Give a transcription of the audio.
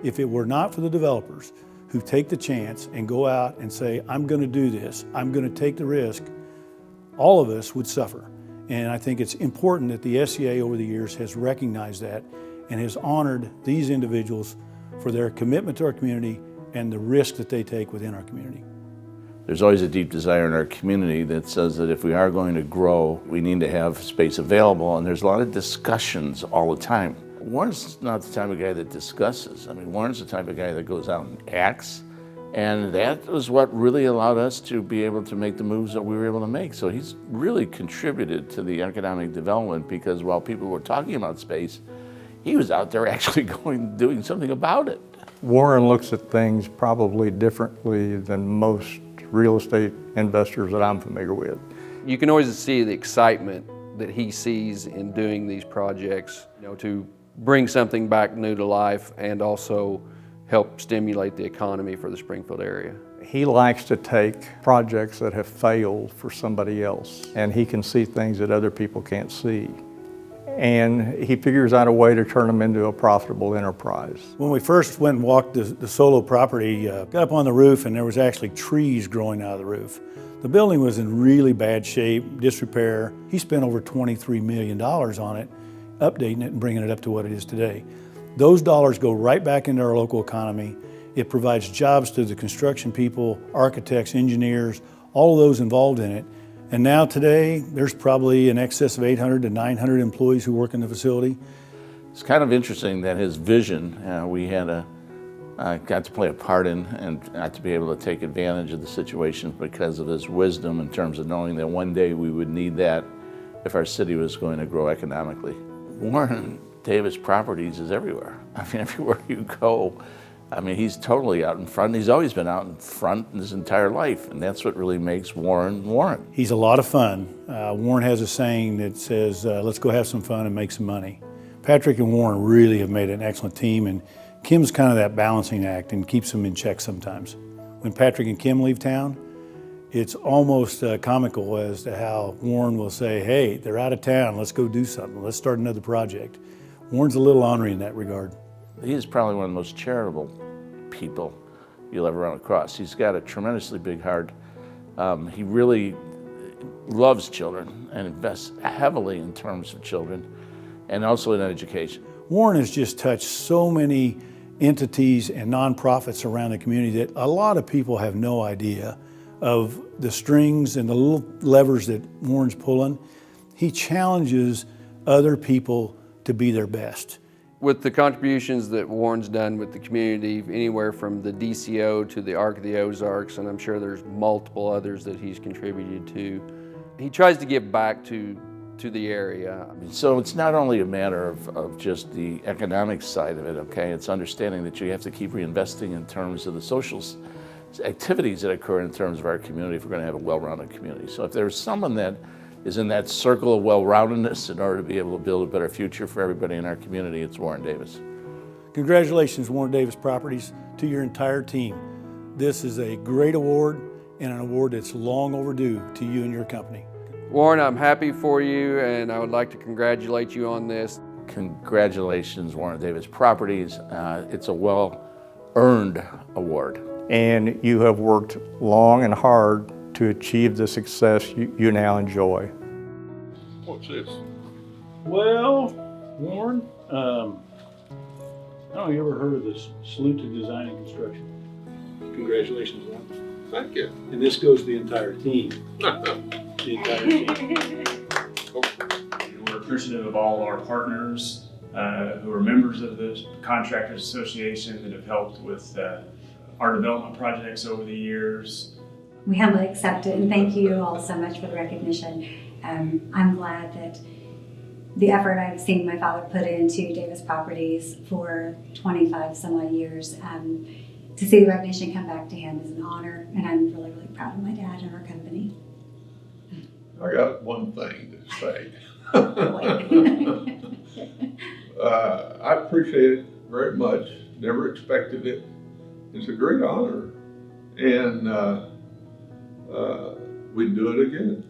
If it were not for the developers who take the chance and go out and say, I'm going to do this, I'm going to take the risk, all of us would suffer. And I think it's important that the SCA over the years has recognized that and has honored these individuals for their commitment to our community and the risk that they take within our community. There's always a deep desire in our community that says that if we are going to grow, we need to have space available, and there's a lot of discussions all the time. Warren's not the type of guy that discusses. I mean, Warren's the type of guy that goes out and acts, and that was what really allowed us to be able to make the moves that we were able to make. So he's really contributed to the economic development, because while people were talking about space, he was out there actually doing something about it. Warren looks at things probably differently than most real estate investors that I'm familiar with. You can always see the excitement that he sees in doing these projects, to bring something back new to life and also help stimulate the economy for the Springfield area. He likes to take projects that have failed for somebody else, and he can see things that other people can't see. And he figures out a way to turn them into a profitable enterprise. When we first went and walked the solo property, got up on the roof and there was actually trees growing out of the roof. The building was in really bad shape, disrepair. He spent over $23 million on it, updating it and bringing it up to what it is today. Those dollars go right back into our local economy. It provides jobs to the construction people, architects, engineers, all of those involved in it. And now today, there's probably in excess of 800 to 900 employees who work in the facility. It's kind of interesting that his vision, we had got to play a part in, and got to be able to take advantage of the situation because of his wisdom in terms of knowing that one day we would need that if our city was going to grow economically. Warren Davis Properties is everywhere. I mean, everywhere you go, I mean, he's totally out in front. He's always been out in front his entire life, and that's what really makes Warren, Warren. He's a lot of fun. Warren has a saying that says, let's go have some fun and make some money. Patrick and Warren really have made an excellent team, and Kim's kind of that balancing act and keeps them in check sometimes. When Patrick and Kim leave town, it's almost comical as to how Warren will say, hey, they're out of town, let's go do something, let's start another project. Warren's a little ornery in that regard. He is probably one of the most charitable people you'll ever run across. He's got a tremendously big heart. He really loves children and invests heavily in terms of children and also in education. Warren has just touched so many entities and nonprofits around the community that a lot of people have no idea of the strings and the little levers that Warren's pulling. He challenges other people to be their best. With the contributions that Warren's done with the community, anywhere from the DCO to the Arc of the Ozarks, and I'm sure there's multiple others that he's contributed to, he tries to give back to the area. So it's not only a matter of just the economic side of it, okay? It's understanding that you have to keep reinvesting in terms of the social activities that occur in terms of our community if we're going to have a well-rounded community. So if there's someone that is in that circle of well-roundedness in order to be able to build a better future for everybody in our community, it's Warren Davis. Congratulations, Warren Davis Properties, to your entire team. This is a great award and an award that's long overdue to you and your company. Warren, I'm happy for you, and I would like to congratulate you on this. Congratulations, Warren Davis Properties. It's a well-earned award. And you have worked long and hard to achieve the success you now enjoy. What's this? Well, Warren, I don't know, you ever heard of this Salute to Design and Construction? Congratulations, Warren. Thank you. And this goes to the entire team. The entire team. We're appreciative of all our partners who are members of the Contractors Association that have helped with our development projects over the years. We humbly accept it, and thank you all so much for the recognition. I'm glad that the effort I've seen my father put into Davis Properties for 25 some odd years, to see the recognition come back to him is an honor, and I'm really, really proud of my dad and our company. I got one thing to say. I appreciate it very much. Never expected it. It's a great honor, and we'd do it again.